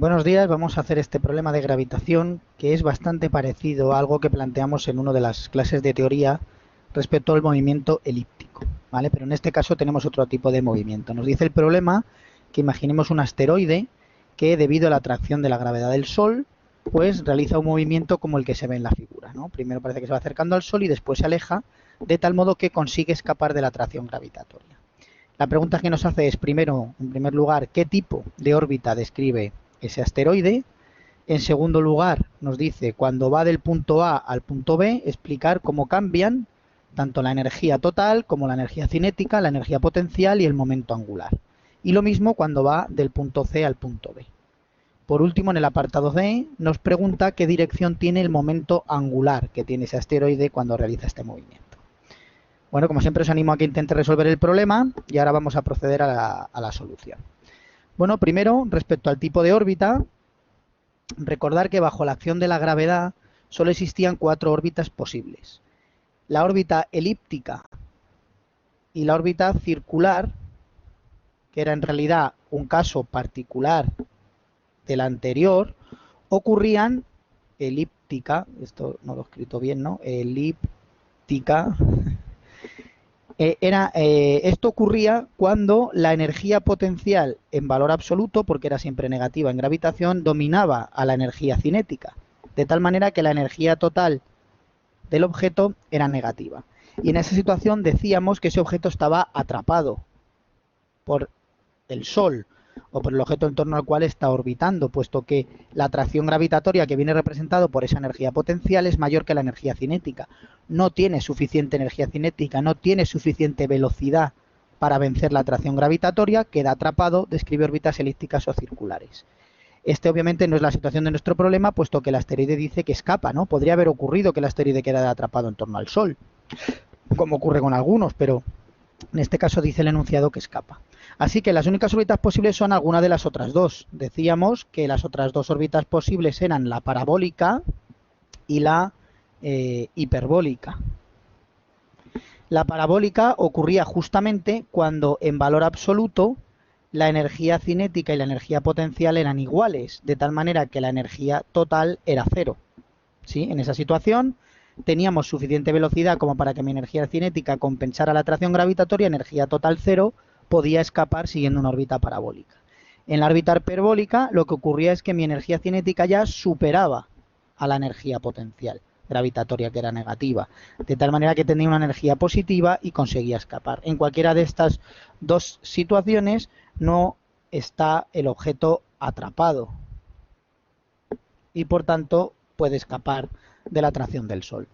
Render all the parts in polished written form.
Buenos días, vamos a hacer este problema de gravitación que es bastante parecido a algo que planteamos en una de las clases de teoría respecto al movimiento elíptico, ¿vale? Pero en este caso tenemos otro tipo de movimiento. Nos dice el problema que imaginemos un asteroide que debido a la atracción de la gravedad del Sol, pues realiza un movimiento como el que se ve en la figura, ¿no? Primero parece que se va acercando al Sol y después se aleja, de tal modo que consigue escapar de la atracción gravitatoria. La pregunta que nos hace es, primero, en primer lugar, ¿qué tipo de órbita describe ese asteroide? En segundo lugar, nos dice, cuando va del punto A al punto B, explicar cómo cambian tanto la energía total como la energía cinética, la energía potencial y el momento angular. Y lo mismo cuando va del punto C al punto B. Por último, en el apartado D, nos pregunta qué dirección tiene el momento angular que tiene ese asteroide cuando realiza este movimiento. Bueno, como siempre os animo a que intente resolver el problema y ahora vamos a proceder a la solución. Bueno, primero, respecto al tipo de órbita, recordar que bajo la acción de la gravedad solo existían 4 órbitas posibles. La órbita elíptica y la órbita circular, que era en realidad un caso particular de la anterior, ocurrían elíptica, esto no lo he escrito bien, ¿no? Elíptica. Esto ocurría cuando la energía potencial en valor absoluto, porque era siempre negativa en gravitación, dominaba a la energía cinética, de tal manera que la energía total del objeto era negativa. Y en esa situación decíamos que ese objeto estaba atrapado por el Sol o por el objeto en torno al cual está orbitando, puesto que la atracción gravitatoria que viene representado por esa energía potencial es mayor que la energía cinética. No tiene suficiente energía cinética, no tiene suficiente velocidad para vencer la atracción gravitatoria, queda atrapado, describe órbitas elípticas o circulares. Este obviamente no es la situación de nuestro problema, puesto que el asteroide dice que escapa, ¿no? Podría haber ocurrido que el asteroide quedara atrapado en torno al Sol, como ocurre con algunos, pero en este caso dice el enunciado que escapa. Así que las únicas órbitas posibles son alguna de las otras dos. Decíamos que las otras dos órbitas posibles eran la parabólica y la hiperbólica. La parabólica ocurría justamente cuando en valor absoluto la energía cinética y la energía potencial eran iguales, de tal manera que la energía total era cero. ¿Sí? En esa situación teníamos suficiente velocidad como para que mi energía cinética compensara la atracción gravitatoria, energía total cero, podía escapar siguiendo una órbita parabólica. En la órbita hiperbólica lo que ocurría es que mi energía cinética ya superaba a la energía potencial gravitatoria, que era negativa, de tal manera que tenía una energía positiva y conseguía escapar. En cualquiera de estas dos situaciones no está el objeto atrapado y por tanto puede escapar de la atracción del Sol.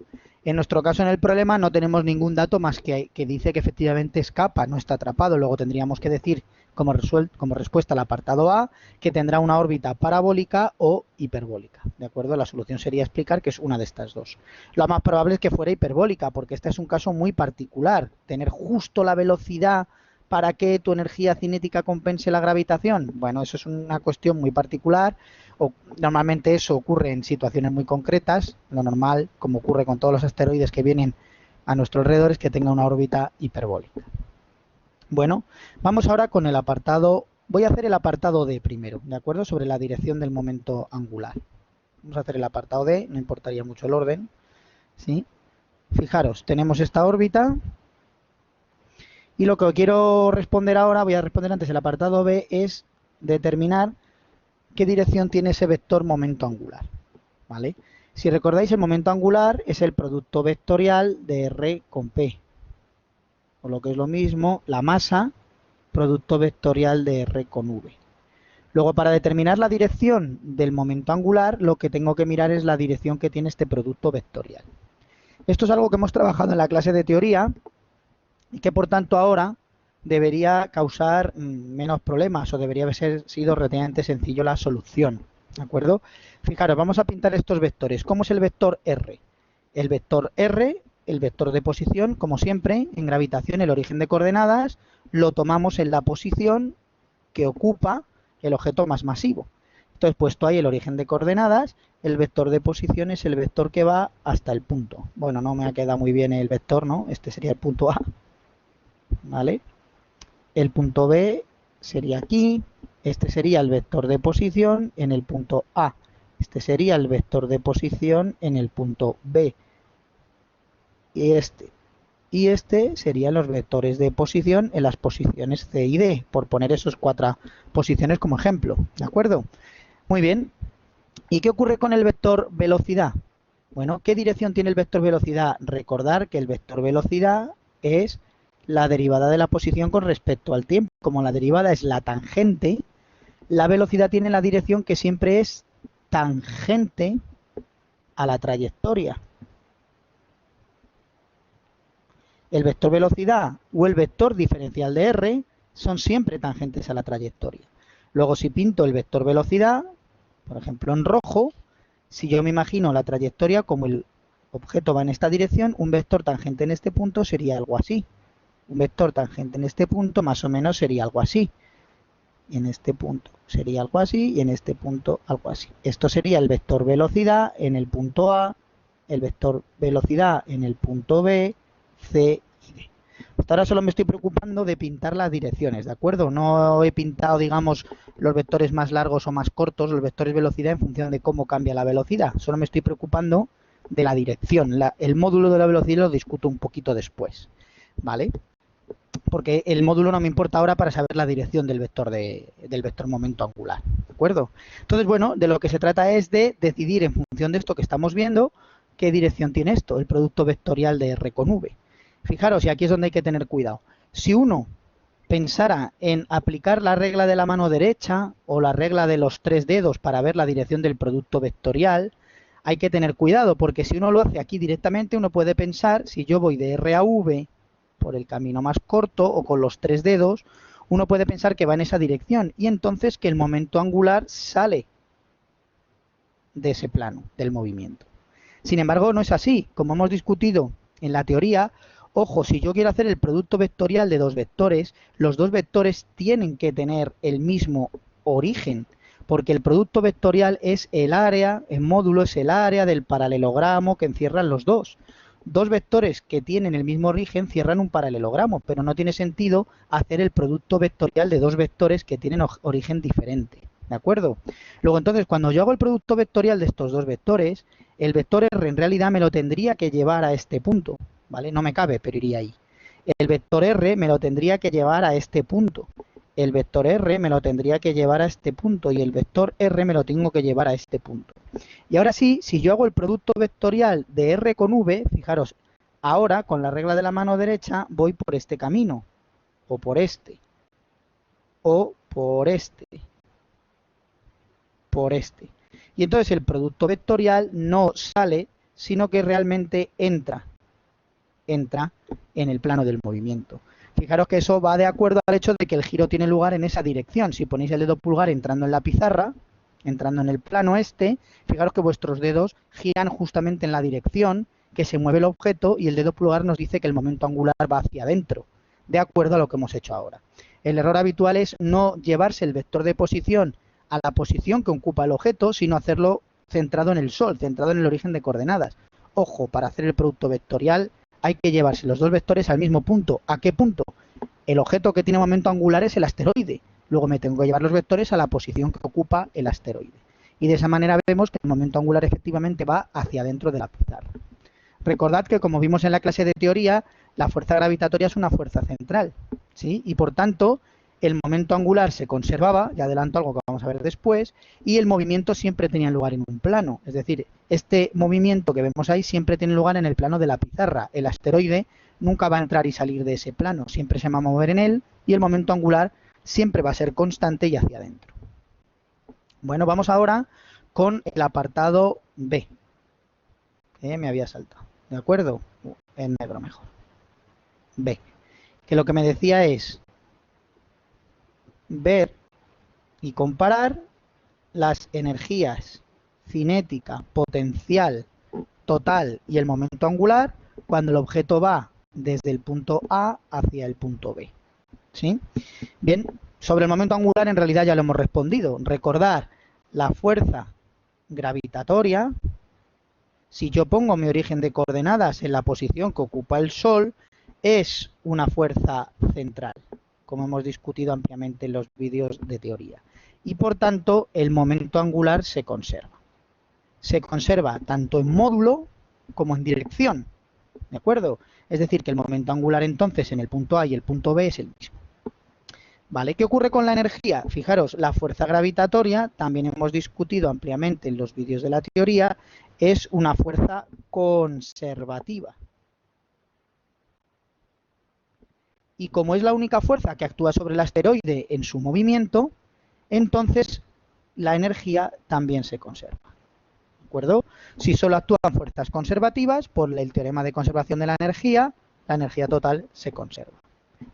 En nuestro caso, en el problema, no tenemos ningún dato más que dice que efectivamente escapa, no está atrapado. Luego tendríamos que decir, como respuesta al apartado A, que tendrá una órbita parabólica o hiperbólica. ¿De acuerdo? La solución sería explicar que es una de estas dos. Lo más probable es que fuera hiperbólica, porque este es un caso muy particular. Tener justo la velocidad para que tu energía cinética compense la gravitación. Bueno, eso es una cuestión muy particular. Normalmente eso ocurre en situaciones muy concretas. Lo normal, como ocurre con todos los asteroides que vienen a nuestro alrededor, es que tenga una órbita hiperbólica. Bueno, vamos ahora con el apartado. Voy a hacer el apartado D primero, ¿de acuerdo? Sobre la dirección del momento angular. Vamos a hacer el apartado D, no importaría mucho el orden, ¿sí? Fijaros, tenemos esta órbita. Y lo que quiero responder ahora, voy a responder antes el apartado B, es determinar qué dirección tiene ese vector momento angular, ¿vale? Si recordáis, el momento angular es el producto vectorial de R con P, o lo que es lo mismo, la masa, producto vectorial de R con V. Luego, para determinar la dirección del momento angular, lo que tengo que mirar es la dirección que tiene este producto vectorial. Esto es algo que hemos trabajado en la clase de teoría y que, por tanto, ahora debería causar menos problemas o debería haber sido relativamente sencillo la solución, ¿de acuerdo? Fijaros, vamos a pintar estos vectores. ¿Cómo es el vector R? El vector R, el vector de posición, como siempre, en gravitación, el origen de coordenadas, lo tomamos en la posición que ocupa el objeto más masivo. Entonces, puesto ahí el origen de coordenadas, el vector de posición es el vector que va hasta el punto. Bueno, no me ha quedado muy bien el vector, ¿no? Este sería el punto A, ¿vale? El punto B sería aquí, Este sería el vector de posición en el punto A. Este sería el vector de posición en el punto B. Y este serían los vectores de posición en las posiciones C y D, por poner esos 4 posiciones como ejemplo. ¿De acuerdo? Muy bien. ¿Y qué ocurre con el vector velocidad? Bueno, ¿qué dirección tiene el vector velocidad? Recordar que el vector velocidad es la derivada de la posición con respecto al tiempo. Como la derivada es la tangente, la velocidad tiene la dirección que siempre es tangente a la trayectoria. El vector velocidad o el vector diferencial de R son siempre tangentes a la trayectoria. Luego, si pinto el vector velocidad, por ejemplo en rojo, si yo me imagino la trayectoria como el objeto va en esta dirección, un vector tangente en este punto sería algo así. Un vector tangente en este punto más o menos sería algo así. Y en este punto sería algo así y en este punto algo así. Esto sería el vector velocidad en el punto A, el vector velocidad en el punto B, C y D. Hasta ahora solo me estoy preocupando de pintar las direcciones, ¿de acuerdo? No he pintado, digamos, los vectores más largos o más cortos, los vectores velocidad en función de cómo cambia la velocidad. Solo me estoy preocupando de la dirección. El módulo de la velocidad lo discuto un poquito después, ¿vale? Porque el módulo no me importa ahora para saber la dirección del vector momento angular, ¿de acuerdo? Entonces, bueno, de lo que se trata es de decidir en función de esto que estamos viendo, qué dirección tiene esto, el producto vectorial de R con V. Fijaros, y aquí es donde hay que tener cuidado. Si uno pensara en aplicar la regla de la mano derecha o la regla de los 3 dedos para ver la dirección del producto vectorial, hay que tener cuidado, porque si uno lo hace aquí directamente, uno puede pensar, si yo voy de R a V por el camino más corto o con los 3 dedos, uno puede pensar que va en esa dirección y entonces que el momento angular sale de ese plano del movimiento. Sin embargo, no es así. Como hemos discutido en la teoría, ojo, si yo quiero hacer el producto vectorial de dos vectores, los dos vectores tienen que tener el mismo origen, porque el producto vectorial es el área, el módulo es el área del paralelogramo que encierran los dos. Dos vectores que tienen el mismo origen cierran un paralelogramo, pero no tiene sentido hacer el producto vectorial de dos vectores que tienen origen diferente. ¿De acuerdo? Luego, entonces, cuando yo hago el producto vectorial de estos dos vectores, el vector R en realidad me lo tendría que llevar a este punto, ¿vale? No me cabe, pero iría ahí. El vector R me lo tendría que llevar a este punto. El vector R me lo tendría que llevar a este punto y el vector R me lo tengo que llevar a este punto. Y ahora sí, si yo hago el producto vectorial de R con V, fijaros, ahora con la regla de la mano derecha voy por este camino, o por este, o por este, por este. Y entonces el producto vectorial no sale, sino que realmente entra en el plano del movimiento. Fijaros que eso va de acuerdo al hecho de que el giro tiene lugar en esa dirección. Si ponéis el dedo pulgar entrando en la pizarra, entrando en el plano este, fijaros que vuestros dedos giran justamente en la dirección que se mueve el objeto y el dedo pulgar nos dice que el momento angular va hacia adentro, de acuerdo a lo que hemos hecho ahora. El error habitual es no llevarse el vector de posición a la posición que ocupa el objeto, sino hacerlo centrado en el sol, centrado en el origen de coordenadas. Ojo, para hacer el producto vectorial hay que llevarse los dos vectores al mismo punto. ¿A qué punto? El objeto que tiene momento angular es el asteroide. Luego me tengo que llevar los vectores a la posición que ocupa el asteroide. Y de esa manera vemos que el momento angular efectivamente va hacia adentro de la pizarra. Recordad que, como vimos en la clase de teoría, la fuerza gravitatoria es una fuerza central, ¿sí? Y por tanto, el momento angular se conservaba, ya adelanto algo que vamos a ver después, y el movimiento siempre tenía lugar en un plano. Es decir, este movimiento que vemos ahí siempre tiene lugar en el plano de la pizarra. El asteroide nunca va a entrar y salir de ese plano, siempre se va a mover en él y el momento angular siempre va a ser constante y hacia adentro. Bueno, vamos ahora con el apartado B, que me había saltado. ¿De acuerdo? En negro mejor. B. Que lo que me decía es ver y comparar las energías cinética, potencial, total y el momento angular cuando el objeto va desde el punto A hacia el punto B. ¿Sí? Bien, sobre el momento angular en realidad ya lo hemos respondido. Recordar la fuerza gravitatoria. Si yo pongo mi origen de coordenadas en la posición que ocupa el Sol, es una fuerza central. como hemos discutido ampliamente en los vídeos de teoría. Y por tanto, el momento angular se conserva. Se conserva tanto en módulo como en dirección, ¿de acuerdo? Es decir, que el momento angular entonces en el punto A y el punto B es el mismo. ¿Vale? ¿Qué ocurre con la energía? Fijaros, la fuerza gravitatoria, también hemos discutido ampliamente en los vídeos de la teoría, es una fuerza conservativa. Y como es la única fuerza que actúa sobre el asteroide en su movimiento, entonces la energía también se conserva. ¿De acuerdo? Si solo actúan fuerzas conservativas, por el teorema de conservación de la energía total se conserva.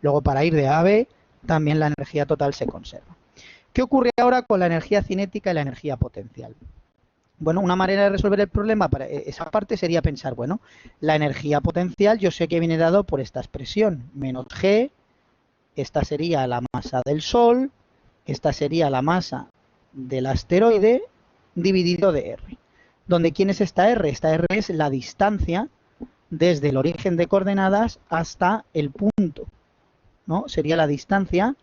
Luego, para ir de A a B, también la energía total se conserva. ¿Qué ocurre ahora con la energía cinética y la energía potencial? Bueno, una manera de resolver el problema para esa parte sería pensar, bueno, la energía potencial yo sé que viene dado por esta expresión, menos G, esta sería la masa del Sol, esta sería la masa del asteroide, dividido de R. ¿Donde quién es esta R? Esta R es la distancia desde el origen de coordenadas hasta el punto, ¿no? Sería la distancia,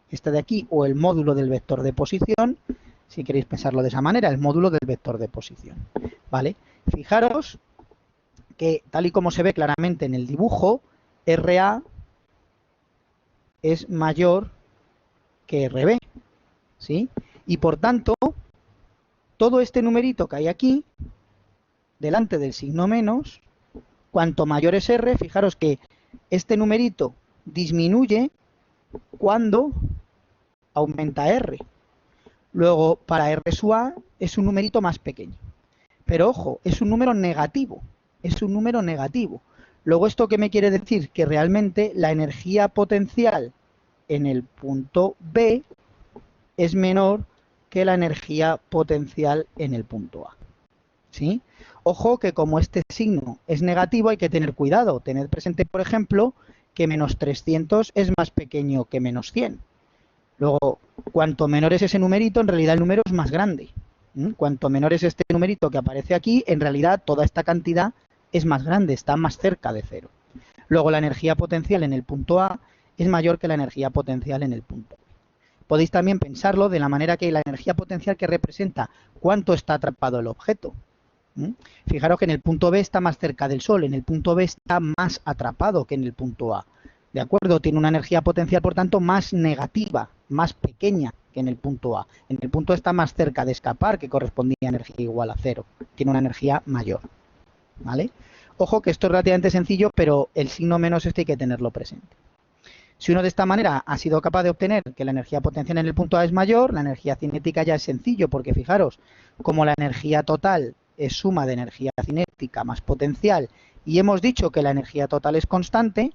esta de aquí, o el módulo del vector de posición, si queréis pensarlo de esa manera, el módulo del vector de posición, ¿vale? Fijaros que, tal y como se ve claramente en el dibujo, RA es mayor que RB, ¿sí? Y por tanto, todo este numerito que hay aquí, delante del signo menos, cuanto mayor es R, fijaros que este numerito disminuye cuando aumenta R. Luego, para R sub A es un numerito más pequeño. Pero ojo, es un número negativo. Es un número negativo. Luego, ¿esto qué me quiere decir? Que realmente la energía potencial en el punto B es menor que la energía potencial en el punto A. ¿Sí? Ojo que como este signo es negativo hay que tener cuidado. Tener presente, por ejemplo, que menos 300 es más pequeño que menos 100. Luego, cuanto menor es ese numerito, en realidad el número es más grande. Cuanto menor es este numerito que aparece aquí, en realidad toda esta cantidad es más grande, está más cerca de cero. Luego, la energía potencial en el punto A es mayor que la energía potencial en el punto B. Podéis también pensarlo de la manera que la energía potencial que representa cuánto está atrapado el objeto. Fijaros que en el punto B está más cerca del Sol, en el punto B está más atrapado que en el punto A. ¿De acuerdo? Tiene una energía potencial, por tanto, más negativa, más pequeña que en el punto A. En el punto A está más cerca de escapar, que correspondía a energía igual a cero. Tiene una energía mayor. ¿Vale? Ojo que esto es relativamente sencillo, pero el signo menos este hay que tenerlo presente. Si uno de esta manera ha sido capaz de obtener que la energía potencial en el punto A es mayor, la energía cinética ya es sencillo, porque fijaros, como la energía total es suma de energía cinética más potencial, y hemos dicho que la energía total es constante,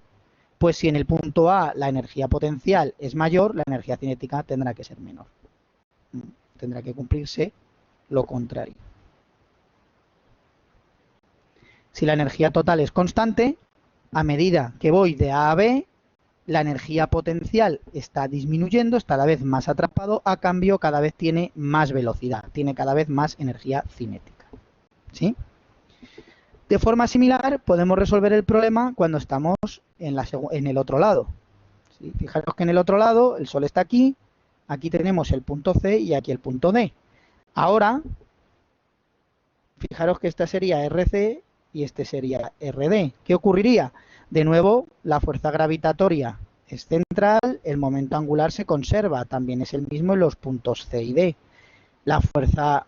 pues si en el punto A la energía potencial es mayor, la energía cinética tendrá que ser menor. Tendrá que cumplirse lo contrario. Si la energía total es constante, a medida que voy de A a B, la energía potencial está disminuyendo, está cada vez más atrapado, a cambio cada vez tiene más velocidad, tiene cada vez más energía cinética. ¿Sí? De forma similar, podemos resolver el problema cuando estamos en el otro lado. ¿Sí? Fijaros que en el otro lado el Sol está aquí, aquí tenemos el punto C y aquí el punto D. Ahora, fijaros que esta sería RC y este sería RD. ¿Qué ocurriría? De nuevo, la fuerza gravitatoria es central, el momento angular se conserva, también es el mismo en los puntos C y D. La fuerza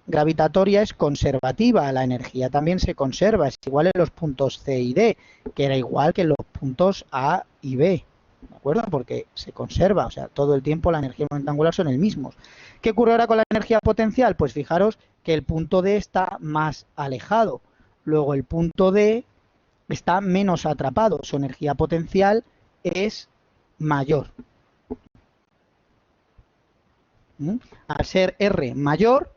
gravitatoria es conservativa, la energía también se conserva, es igual en los puntos C y D, que era igual que en los puntos A y B, ¿de acuerdo? Porque se conserva, o sea, todo el tiempo la energía y el momento angular son el mismos. ¿Qué ocurre ahora con la energía potencial? Pues fijaros que el punto D está más alejado, luego el punto D está menos atrapado, su energía potencial es mayor. Al ser R mayor,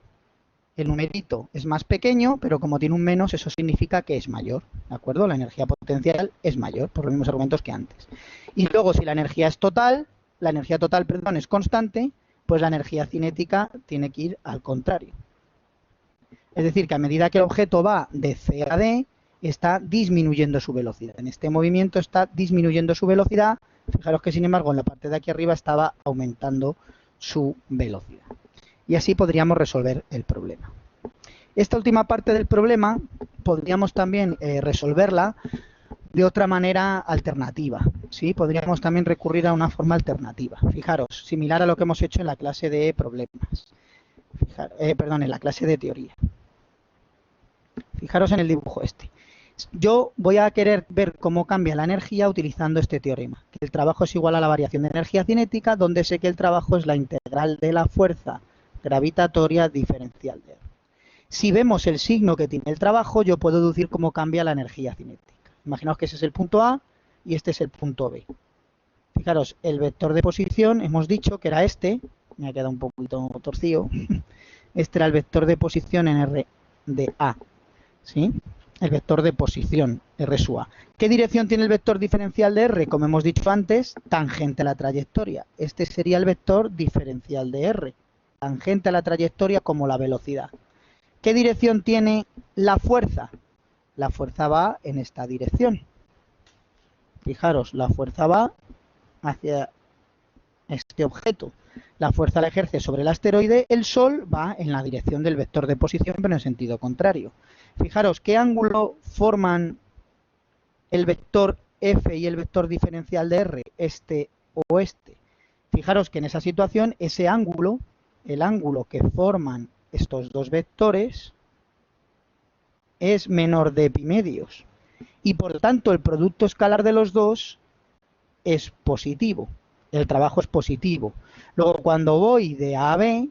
el numerito es más pequeño, pero como tiene un menos, eso significa que es mayor, ¿de acuerdo? La energía potencial es mayor, por los mismos argumentos que antes. Y luego, si la energía total, perdón, es constante, pues la energía cinética tiene que ir al contrario. Es decir, que a medida que el objeto va de C a D, está disminuyendo su velocidad. En este movimiento está disminuyendo su velocidad. Fijaros que, sin embargo, en la parte de aquí arriba estaba aumentando su velocidad. Y así podríamos resolver el problema. Esta última parte del problema podríamos también resolverla de otra manera alternativa, ¿sí? Podríamos también recurrir a una forma alternativa. Fijaros, similar a lo que hemos hecho en la clase de problemas. En la clase de teoría. Fijaros en el dibujo este. Yo voy a querer ver cómo cambia la energía utilizando este teorema, que el trabajo es igual a la variación de energía cinética, donde sé que el trabajo es la integral de la fuerza gravitatoria diferencial de R. Si vemos el signo que tiene el trabajo, yo puedo deducir cómo cambia la energía cinética. Imaginaos que ese es el punto A y este es el punto B. Fijaros, el vector de posición, hemos dicho que era este, me ha quedado un poquito torcido, este era el vector de posición en R de A, ¿sí? El vector de posición, R sub A. ¿Qué dirección tiene el vector diferencial de R? Como hemos dicho antes, tangente a la trayectoria. Este sería el vector diferencial de R, tangente a la trayectoria como la velocidad. ¿Qué dirección tiene la fuerza? La fuerza va en esta dirección. Fijaros, la fuerza va hacia este objeto. La fuerza la ejerce sobre el asteroide, el Sol va en la dirección del vector de posición, pero en sentido contrario. Fijaros, ¿qué ángulo forman el vector F y el vector diferencial de R? Este o este. Fijaros que en esa situación, ese ángulo, el ángulo que forman estos dos vectores, es menor de pi medios. Y por tanto, el producto escalar de los dos es positivo. El trabajo es positivo. Luego, cuando voy de A a B,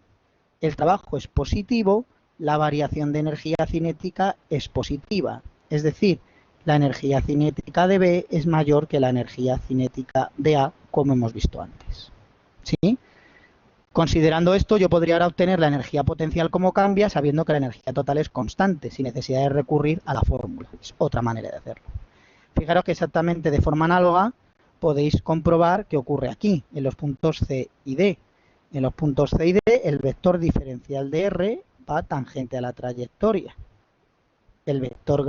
el trabajo es positivo, la variación de energía cinética es positiva. Es decir, la energía cinética de B es mayor que la energía cinética de A, como hemos visto antes. ¿Sí? Considerando esto, yo podría ahora obtener la energía potencial como cambia, sabiendo que la energía total es constante, sin necesidad de recurrir a la fórmula. Es otra manera de hacerlo. Fijaros que exactamente de forma análoga podéis comprobar qué ocurre aquí, en los puntos C y D. En los puntos C y D, el vector diferencial de R va tangente a la trayectoria. El vector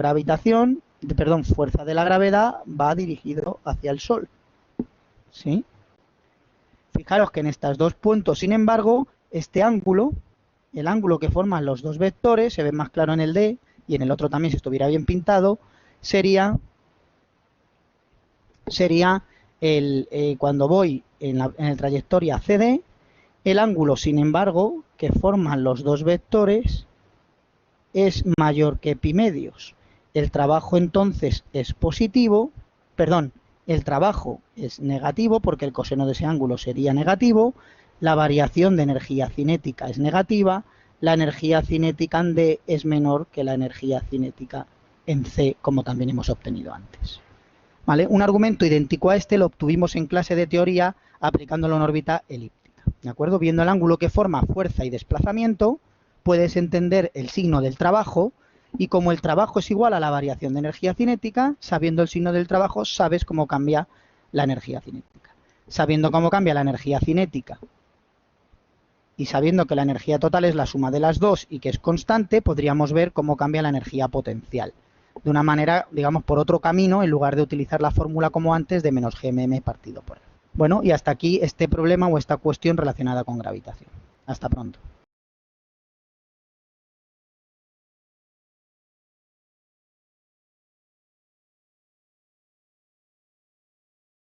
fuerza de la gravedad va dirigido hacia el Sol. ¿Sí? Fijaros que en estos dos puntos, sin embargo, este ángulo, el ángulo que forman los dos vectores, se ve más claro en el D y en el otro también, si estuviera bien pintado, sería cuando voy en la trayectoria CD, el ángulo, sin embargo, que forman los dos vectores es mayor que pi medios. El trabajo entonces es positivo, el trabajo es negativo porque el coseno de ese ángulo sería negativo, la variación de energía cinética es negativa, la energía cinética en D es menor que la energía cinética en C, como también hemos obtenido antes. ¿Vale? Un argumento idéntico a este lo obtuvimos en clase de teoría aplicándolo en órbita elíptica. ¿De acuerdo? Viendo el ángulo que forma fuerza y desplazamiento, puedes entender el signo del trabajo. Y como el trabajo es igual a la variación de energía cinética, sabiendo el signo del trabajo, sabes cómo cambia la energía cinética. Sabiendo cómo cambia la energía cinética y sabiendo que la energía total es la suma de las dos y que es constante, podríamos ver cómo cambia la energía potencial. De una manera, digamos, por otro camino, en lugar de utilizar la fórmula como antes de menos gmm partido por R. Bueno, y hasta aquí este problema o esta cuestión relacionada con gravitación. Hasta pronto.